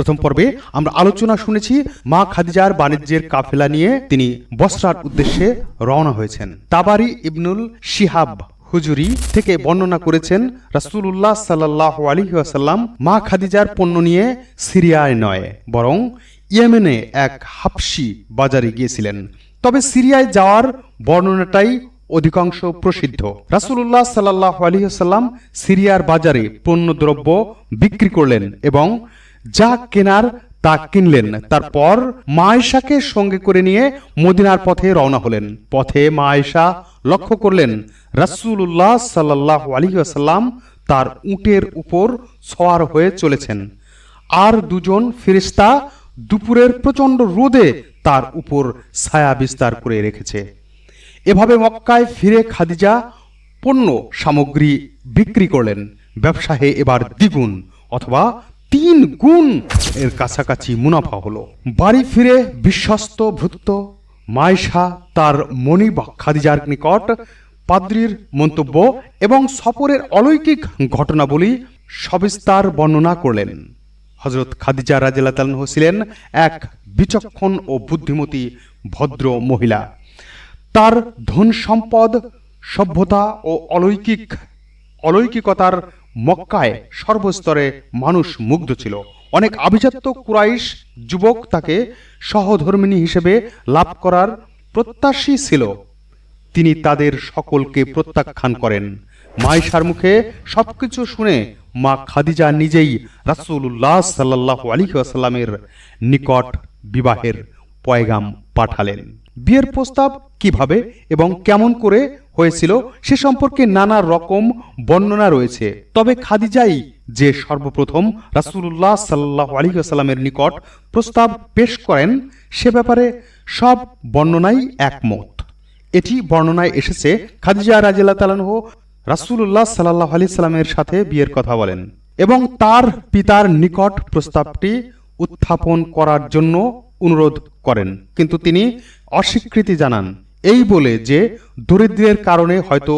প্রথম পর্বে আমরা আলোচনা শুনেছি মা খাদিজার বাণিজ্যের কাফেলা নিয়ে তিনি বসরার উদ্দেশ্যে রওনা হয়েছেন। তাবারি ইবনুল শিহাব হুজুরি থেকে বর্ণনা করেছেন রাসূলুল্লাহ সাল্লাল্লাহু আলাইহি ওয়াসাল্লাম মা খাদিজার পণ্য নিয়ে সিরিয়ায় নয় বরং ইয়েমেনে এক হাবশি বাজারে গিয়েছিলেন। তবে সিরিয়ায় যাওয়ার বর্ণনাটাই অধিকাংশ প্রসিদ্ধ। রাসূলুল্লাহ সাল্লাল্লাহু আলাইহি ওয়াসাল্লাম সিরিয়ার বাজারে পণ্যদ্রব্য বিক্রি করলেন এবং যা কেনার তা কিনলেন। তারপর মা আয়েশাকে সঙ্গে করে নিয়ে মদিনার পথে রওনা হলেন। পথে মা আয়েশা লক্ষ্য করলেন রাসূলুল্লাহ সাল্লাল্লাহু আলাইহি ওয়াসাল্লাম তার উটের উপর সওয়ার হয়ে চলেছেন, আর দুজন ফেরেশতা দুপুরের প্রচণ্ড রোদে তার উপর ছায়া বিস্তার করে রেখেছে। এভাবে মক্কায় ফিরে খাদিজা পণ্য সামগ্রী বিক্রি করলেন। ব্যবসায়ে এবার দ্বিগুণ অথবা 3 গুণ এর কাছাকাছি মুনাফা হলো। বাড়ি ফিরে বিশ্বস্ত ভৃত্য মায়েশা তার মনিব খাদিজার নিকট পাদ্রীর মন্তব্য এবং সফরের অলৌকিক ঘটনাবলী সবিস্তার বর্ণনা করলেন। হযরত খাদিজা রাদিয়াল্লাহু আনহা ছিলেন এক বিচক্ষণ ও বুদ্ধিমতী ভদ্র মহিলা। তার ধন সম্পদ, সভ্যতা ও অলৌকিকতার মক্কায় সর্বস্তরে মানুষ মুগ্ধ ছিল। অনেক আভিজাত্য কুরাইশ যুবক তাকে সহধর্মিণী হিসেবে লাভ করার প্রত্যাশী ছিল। তিনি তাদের সকলকে প্রত্যাখ্যান করেন। মায়েশার মুখে সবকিছু শুনে মা খাদিজা নিজেই রাসূলুল্লাহ সাল্লাল্লাহু আলাইহি ওয়াসাল্লামের নিকট বিবাহের পয়গাম পাঠালেন। বিয়ের প্রস্তাব কিভাবে এবং কেমন করে হয়েছিল সে সম্পর্কে নানা রকম বর্ণনা রয়েছে। তবে খাদিজাই যে সর্বপ্রথম রাসূলুল্লাহ সাল্লাল্লাহু আলাইহি ওয়াসাল্লামের নিকট প্রস্তাব পেশ করেন সে ব্যাপারে সব বর্ণনাই একমত। এটি বর্ণনায় এসেছে খাদিজা রাদিয়াল্লাহু তাআলা আনহা রাসূলুল্লাহ সাল্লাল্লাহু আলাইহি ওয়াসাল্লামের সাথে বিয়ের কথা বলেন এবং তার পিতার নিকট প্রস্তাবটি উত্থাপন করার জন্য অনুরোধ করেন, কিন্তু তিনি অস্বীকৃতি জানান, এই বলে যে দরিদ্রের কারণে হয়তো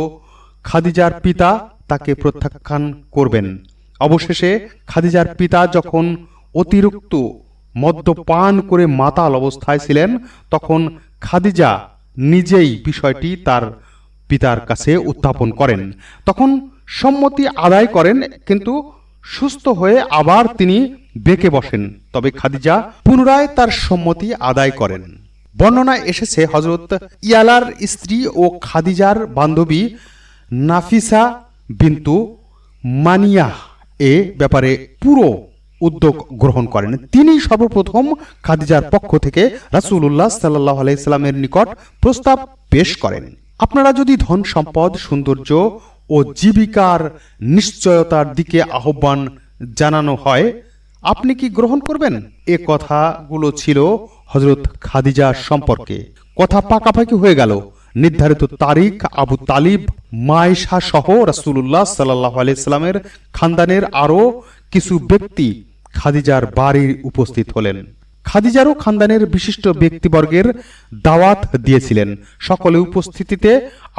খাদিজার পিতা তাকে প্রত্যাখ্যান করবেন। অবশেষে খাদিজার পিতা যখন অতিরিক্ত মদ্যপান করে মাতাল অবস্থায় ছিলেন তখন খাদিজা নিজেই বিষয়টি তার পিতার কাছে উত্থাপন করেন। তখন সম্মতি আদায় করেন, কিন্তু সুস্থ হয়ে আবার তিনি বেঁকে বসেন। তবে খাদিজা পুনরায় তার সম্মতি আদায় করেন। বর্ণনায় এসেছে হযরত ইয়ালার স্ত্রী ও খাদিজার বান্ধবী নাফিসা বিনতু মানিয়াহ এ ব্যাপারে পুরো উদ্যোগ গ্রহণ করেন। তিনি সর্বপ্রথম খাদিজার পক্ষ থেকে রাসূলুল্লাহ সাল্লাল্লাহু আলাইহি ওয়াসাল্লামের নিকট প্রস্তাব পেশ করেন। আপনারা যদি ধন সম্পদ, সৌন্দর্য ও জীবিকার নিশ্চয়তার দিকে আহ্বান জানানো হয় আপনি কি গ্রহণ করবেন? এ কথাগুলো ছিল হযরত খাদিজা সম্পর্কে। কথা পাকাপাকি হয়ে গেল। নির্ধারিত তারিখ আবু তালিব, মায়েশা সহ রাসূলুল্লাহ সাল্লাল্লাহু আলাইহি ওয়াসাল্লামের খানদানের আরো কিছু ব্যক্তি খাদিজার বাড়ি উপস্থিত হলেন। খাদিজারও খানদানের বিশিষ্ট ব্যক্তিবর্গের দাওয়াত দিয়েছিলেন। সকলে উপস্থিতিতে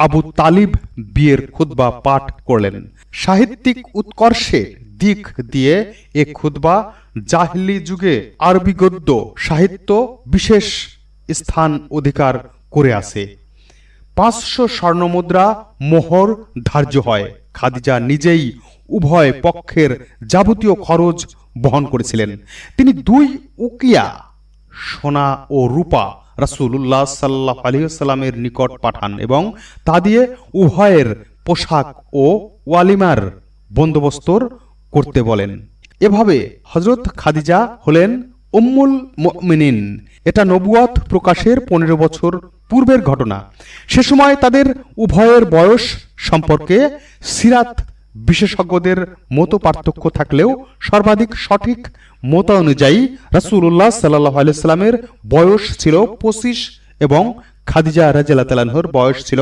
আবু তালিব বিয়ের খুতবা পাঠ করলেন। সাহিত্যিক উৎকর্ষের দিক দিয়ে এ খুতবা জাহিলি যুগে আরবি গদ্য সাহিত্য বিশেষ স্থান অধিকার করে আছে। 500 স্বর্ণমুদ্রা মোহর ধার্য হয়। খাদিজা নিজেই উভয় পক্ষের যাবতীয় খরচ বহন করেছিলেন। তিনি 2 উকিয়া সোনা ও রূপা রাসূলুল্লাহ সাল্লাল্লাহু আলাইহি ওয়াসাল্লামের নিকট পাঠান এবং তা দিয়ে উভয়ের পোশাক ও ওয়ালিমার বন্দোবস্ত করতে বলেন। এভাবে হযরত খাদিজা হলেন উম্মুল মুমিনিন। এটা নবুয়ত প্রকাশের 15 বছর পূর্বের ঘটনা। সে সময় তাদের উভয়ের বয়স সম্পর্কে সিরাত বিশেষজ্ঞদের মত পার্থক্য থাকলেও সর্বাধিক সঠিক মত অনুযায়ী রাসূলুল্লাহ সাল্লাল্লাহু আলাইহি ওয়াসাল্লামের বয়স ছিল 25 এবং খাদিজা রাদিয়াল্লাহু তাআলা আনহার বয়স ছিল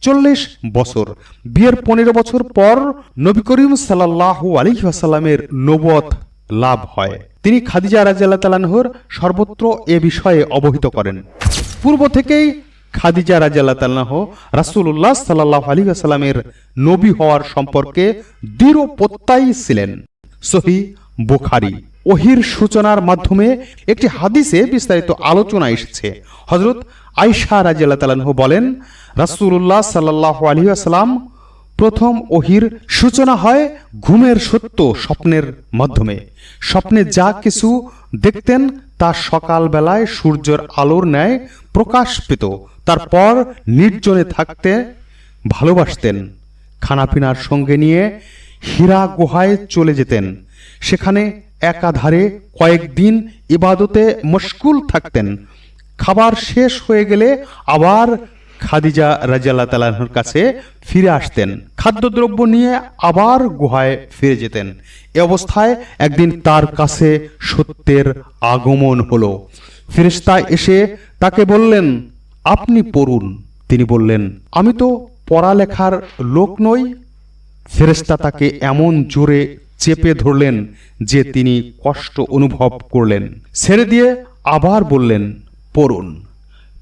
40 বছর। বিয়ের 15 বছর পর নবী করিম সাল্লাল্লাহু আলাইহি ওয়াসাল্লামের নবুয়ত লাভ হয়। তিনি খাদিজা রাদিয়াল্লাহু তাআলা আনহার সর্বত্র এ বিষয়ে অবহিত করেন। পূর্ব থেকেই খাদিজা রাদিয়াল্লাহু তাআলা আনহা রাসূলুল্লাহ সাল্লাল্লাহু আলাইহি ওয়াসাল্লামের নবী হওয়ার সম্পর্কে দৃঢ় প্রত্যয়ী ছিলেন। সহিহ বুখারী ওহির সূচনার মাধ্যমে একটি হাদিসে বিস্তারিত আলোচনা এসেছে। হযরত আয়েশা রাদিয়াল্লাহু তাআলা আনহা বলেন, রাসূলুল্লাহ সাল্লাল্লাহু আলাইহি ওয়াসাল্লাম প্রথম ওহির সূচনা হয় ঘুমের সত্য স্বপ্নের মাধ্যমে। স্বপ্নে যা কিছু দেখতেন তা সকালবেলায় সূর্যের আলোর ন্যায় প্রকাশ পেত। তারপর নির্জনে থাকতে ভালোবাসতেন। খানাপিনার সঙ্গে নিয়ে হীরা গুহায় চলে যেতেন। সেখানে একাধারে কয়েকদিন ইবাদতে মশগুল থাকতেন। খাবার শেষ হয়ে গেলে আবার খাদিজা রাদিয়াল্লাহু তাআলা আনহার কাছে ফিরে আসতেন। খাদ্যদ্রব্য নিয়ে আবার গুহায় ফিরে যেতেন। এ অবস্থায় একদিন তার কাছে সত্যের আগমন হলো। ফেরেশতা এসে তাকে বললেন, আপনি পড়ুন। তিনি বললেন, আমি তো পড়ালেখার লোক নই। ফেরেশতা তাকে এমন জোরে চেপে ধরলেন যে তিনি কষ্ট অনুভব করলেন। ছেড়ে দিয়ে আবার বললেন, পড়ুন।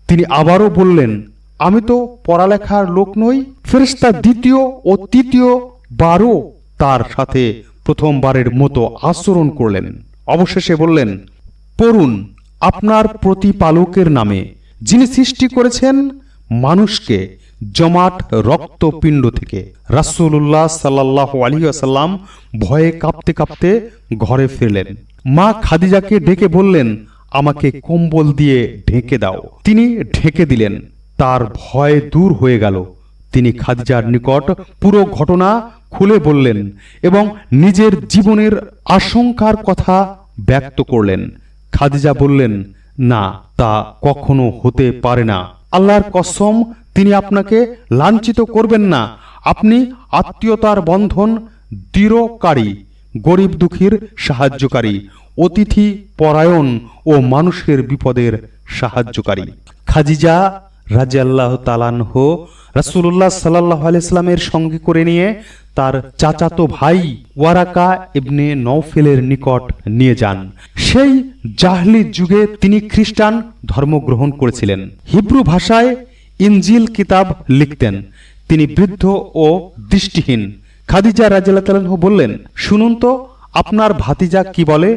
তিনি আবারও বললেন, আমি তো পড়ালেখার লোক নই। ফেরেশতা দ্বিতীয় ও তৃতীয় বারও তার সাথে প্রথমবারের মতো আচরণ করলেন। অবশেষে বললেন, পড়ুন আপনার প্রতিপালকের নামে, যিনি সৃষ্টি করেছেন মানুষকে জমাট রক্তপিণ্ড থেকে। রাসূলুল্লাহ সাল্লাল্লাহু আলাইহি ওয়াসাল্লাম ভয়ে কাঁপতে কাঁপতে ঘরে ফিরলেন। মা খাদিজাকে ডেকে বললেন, আমাকে কম্বল দিয়ে ঢেকে দাও। তিনি ঢেকে দিলেন। তার ভয় দূর হয়ে গেল। তিনি খাদিজার নিকট পুরো ঘটনা খুলে বললেন এবং নিজের জীবনের আশঙ্কার কথা ব্যক্ত করলেন। খাদিজা বললেন, না, তা কখনো হতে পারে না। আল্লাহর কসম, তিনি আপনাকে লাঞ্ছিত করবেন না। আপনি আত্মীয়তার বন্ধন দৃঢ়কারী, গরিব দুঃখীর সাহায্যকারী, অতিথি পরায়ণ ও মানুষের বিপদের সাহায্যকারী। খাদিজা রাদিয়াল্লাহু তাআলা আনহা রাসূলুল্লাহ সাল্লাল্লাহু আলাইহি সাল্লামের সঙ্গে করে নিয়ে তার চাচাতো ভাই ওয়ারাকা ইবনে নওফেলের নিকট নিয়ে যান। সেই জাহলি যুগে তিনি খ্রিস্টান ধর্ম গ্রহণ করেছিলেন। হিব্রু ভাষায় ইনজিল কিতাব লিখতেন। তিনি বৃদ্ধ ও দৃষ্টিহীন। খাদিজা রাদিয়াল্লাহু তাআলা আনহা বললেন, শুনুন তো আপনার ভাতিজা কি বলে।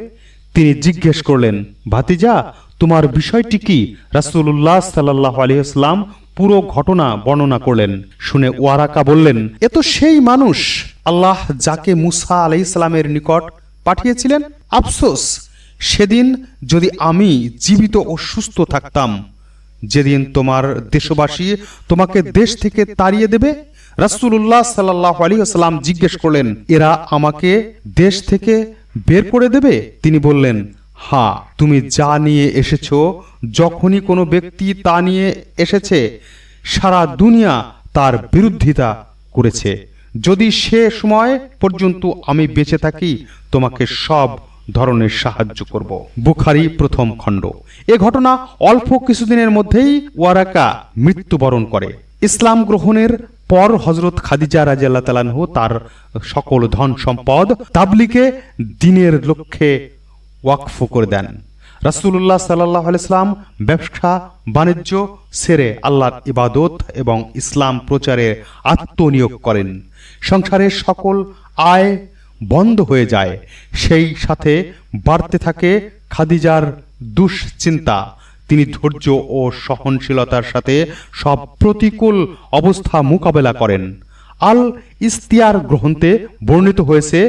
তিনি জিজ্ঞেস করলেন, ভাতিজা তোমার বিষয়টি কি? রাসূলুল্লাহ সাল্লাল্লাহু আলাইহি ওয়াসাল্লাম পুরো ঘটনা বর্ণনা করলেন। শুনে ওয়ারাকা বললেন, এ তো সেই মানুষ আল্লাহ যাকে মুসা আলাইহিস সালামের নিকট পাঠিয়েছিলেন। আফসোস, সেদিন যদি আমি জীবিত ও সুস্থ থাকতাম, যেদিন তোমার দেশবাসী তোমাকে দেশ থেকে তাড়িয়ে দেবে। রাসূলুল্লাহ সাল্লাল্লাহু আলাইহি ওয়াসাল্লাম জিজ্ঞেস করলেন, এরা আমাকে দেশ থেকে বের করে দেবে? তিনি বললেন, হ্যাঁ, তুমি যা নিয়ে এসেছো, যখনই কোনো ব্যক্তি তা নিয়ে এসেছে, সারা দুনিয়া তার বিরোধিতা করেছে। যদি সে সময় পর্যন্ত আমি বেঁচে থাকি, তোমাকে সব ধরনের সাহায্য করব। বুখারী প্রথম খণ্ড। এ ঘটনা অল্প কিছুদিনের মধ্যেই ওয়ারাকা মৃত্যুবরণ করে। ইসলাম গ্রহণের পর হযরত খাদিজা রাদিয়াল্লাহু তাআলা আনহা তার সকল ধন সম্পদ তাবলীগে দ্বীনের লক্ষ্যে ওয়াকফ করে দেন। রাসূলুল্লাহ সাল্লাল্লাহু আলাইহি সাল্লাম ব্যবসা বাণিজ্য ছেড়ে আল্লাহর ইবাদত এবং ইসলাম প্রচারে আত্মনিয়োগ করেন। সংসারের সকল আয় বন্ধ হয়ে যায়। সেই সাথে বাড়তে থাকে খাদিজার দুশ্চিন্তা। তিনি ধৈর্য ও সহনশীলতার সাথে সব প্রতিকূল অবস্থা মোকাবেলা করেন। আল ইস্তিয়ার গ্রন্থে বর্ণিত হয়েছে,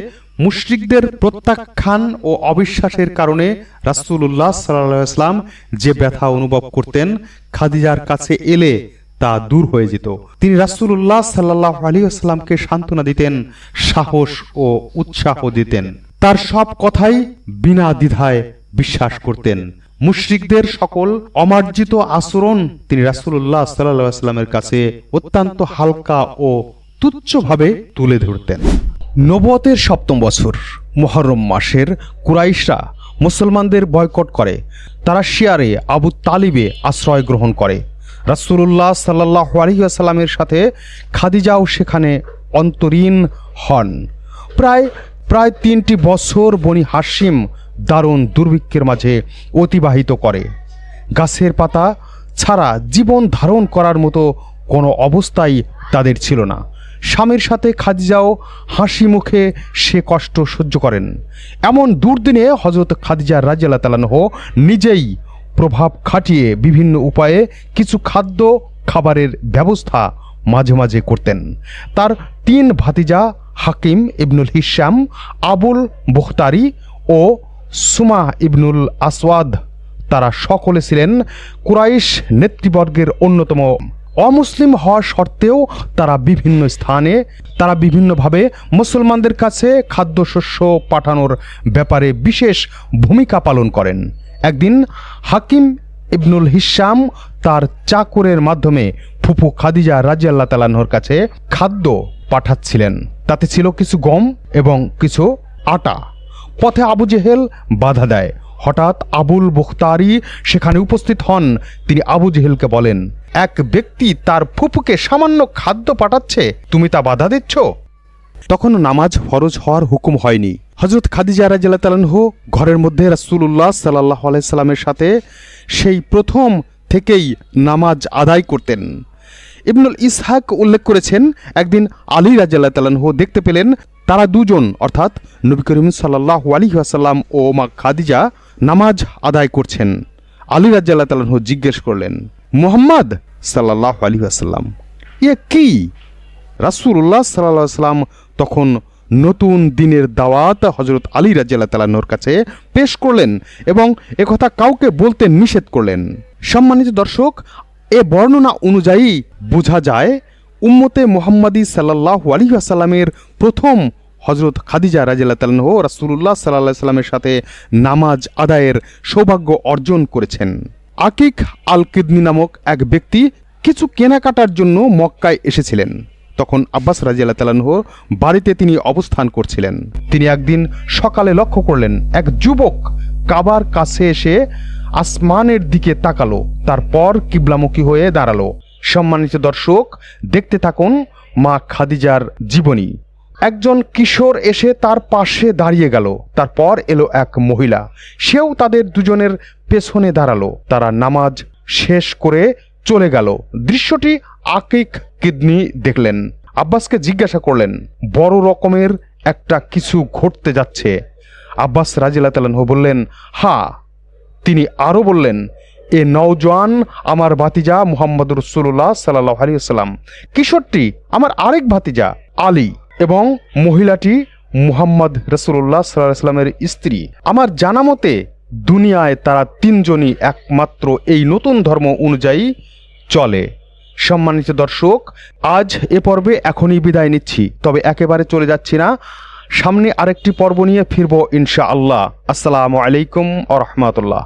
মুশরিকদের প্রত্যাখ্যান ও অবিশ্বাসের কারণে রাসূলুল্লাহ সাল্লাল্লাহু আলাইহি ওয়াসাল্লাম যে ব্যথা অনুভব করতেন, খাদিজার কাছে এলে তা দূর হয়ে যেত। তিনি রাসূলুল্লাহ সাল্লাল্লাহু আলাইহি ওয়াসাল্লামকে সান্ত্বনা দিতেন, সাহস ও উৎসাহ দিতেন। তার সব কথাই বিনা দ্বিধায় বিশ্বাস করতেন। মুশরিকদের সকল অমার্জিত আচরণ তিনি রাসূলুল্লাহ সাল্লাল্লাহু আলাইহি ওয়াসাল্লামের কাছে অত্যন্ত হালকা ও তুচ্ছভাবে তুলে ধরতেন। নবুয়তের ৭ম বছর মুহররম মাসের কুরাইশরা মুসলমানদের বয়কট করে। তারা শিয়ারে আবু তালিবে আশ্রয় গ্রহণ করে। রাসূলুল্লাহ সাল্লাল্লাহু আলাইহি ওয়াসাল্লামের সাথে খাদিজাও সেখানে অন্তরীণ হন। প্রায় ৩টি বছর বনি হাশিম দারুণ দুর্ভিক্ষের মাঝে অতিবাহিত করে। গাছের পাতা ছাড়া জীবন ধারণ করার মতো কোনো অবস্থাই তাদের ছিল না। স্বামীর সাথে খাদিজাও হাসি মুখে সে কষ্ট সহ্য করেন। এমন দুর্দিনে হযরত খাদিজা রাদিয়াল্লাহু তাআলা আনহা নিজেই প্রভাব খাটিয়ে বিভিন্ন উপায়ে কিছু খাদ্য খাবারের ব্যবস্থা মাঝে মাঝে করতেন। তার 3 ভাতিজা হাকিম ইবনুল হিশাম, আবুল বুখতারি ও সুমা ইবনুল আসওয়াদ তারা সকলে ছিলেন কুরাইশ নেতৃবর্গের অন্যতম। অমুসলিম হওয়া সত্ত্বেও তারা বিভিন্নভাবে মুসলমানদের কাছে খাদ্যশস্য পাঠানোর ব্যাপারে বিশেষ ভূমিকা পালন করেন। একদিন হাকিম ইবনুল হিশাম তার চাকরের মাধ্যমে ফুফু খাদিজা রাদিয়াল্লাহু তাআলা আনহার কাছে খাদ্য পাঠাচ্ছিলেন। তাতে ছিল কিছু গম এবং কিছু আটা। পথে আবু জেহেল বাধা দেয়। হঠাৎ আবুল বুখতারি সেখানে উপস্থিত হন। তিনি আবু জেহেলকে বলেন, এক ব্যক্তি তার ফুফুকে সামান্য খাদ্য পাঠাচ্ছে, তুমি তা বাধা দিচ্ছ? তখন নামাজ ফরজ হওয়ার হুকুম হয়নি। হযরত খাদিজা রাদিয়াল্লাহু তাআলা আনহা ঘরের মধ্যে রাসূলুল্লাহ সাল্লাল্লাহু আলাইহি সাল্লামের সাথে সেই প্রথম থেকেই নামাজ আদায় করতেন। ইবনুল ইসহাক উল্লেখ করেছেন, একদিন আলী রাদিয়াল্লাহু তাআলা আনহু দেখতে পেলেন তারা দুজন অর্থাৎ নবী করিম সাল্লাল্লাহু আলাইহি ওয়াসাল্লাম ও মা খাদিজা নামাজ আদায় করছেন। আলী রাদিয়াল্লাহু তাআলা আনহু জিজ্ঞেস করলেন, মুহাম্মদ সাল্লাল্লাহু আলাইহি ওয়াসাল্লাম, এ কি? রাসূলুল্লাহ সাল্লাল্লাহু আলাইহি ওয়াসাল্লাম তখন নতুন দিনের দাওয়াত হযরত আলী রাদিয়াল্লাহু তাআলা আনহুর কাছে পেশ করলেন এবং একথা কাউকে বলতে নিষেধ করলেন। সম্মানিত দর্শক, এ বর্ণনা অনুযায়ী বোঝা যায় উম্মতে মুহাম্মাদি সাল্লাল্লাহু আলাইহি ওয়াসাল্লামের প্রথম হযরত খাদিজা রাদিয়াল্লাহু তাআলা আনহা রাসূলুল্লাহ সাল্লাল্লাহু আলাইহি ওয়াসাল্লামের সাথে নামাজ আদায়ের সৌভাগ্য অর্জন করেছেন। আকিক আল কিদনি নামক এক ব্যক্তি কিছু কেনাকাটার জন্য মক্কায় এসেছিলেন। তখন আব্বাস রাদিয়াল্লাহু তাআলা আনহু বাড়িতে তিনি অবস্থান করছিলেন। তিনি একদিন সকালে লক্ষ্য করলেন এক যুবক কাবার কাছে এসে আসমানের দিকে তাকালো, তারপর কিবলামুখী হয়ে দাঁড়ালো। সম্মানিত দর্শক, দেখতে থাকুন মা খাদিজার জীবনী। একজন কিশোর এসে তার পাশে দাঁড়িয়ে গেল। তারপর এলো এক মহিলা, সেও তাদের দুজনের পেছনে দাঁড়ালো। তারা নামাজ শেষ করে চলে গেল। দৃশ্যটি আকিক কিদনি দেখলেন। আব্বাসকে জিজ্ঞাসা করলেন, বড় রকমের একটা কিছু ঘটতে যাচ্ছে। আব্বাস রাদিয়াল্লাহু তাআলা আনহু বললেন, হ্যাঁ। তিনি আরও বললেন, এ নওজোয়ান আমার ভাতিজা মুহাম্মদুর রাসূলুল্লাহ সাল্লাল্লাহু আলাইহি ওয়াসাল্লাম, কিশোরটি আমার আরেক ভাতিজা আলী এবং মহিলাটি মুহাম্মদ রাসূলুল্লাহ সাল্লাল্লাহু আলাইহি ওয়াসাল্লামের স্ত্রী। আমার জানা মতে দুনিয়ায় তারা 3 জনই একমাত্র এই নতুন ধর্ম অনুযায়ী চলে। সম্মানিত দর্শক, আজ এ পর্বে এখনই বিদায় নিচ্ছি, তবে একেবারে চলে যাচ্ছি না। সামনে আরেকটি পর্ব নিয়ে ফিরবো ইনশাআল্লাহ। আসসালামু আলাইকুম ওয়া রাহমাতুল্লাহ।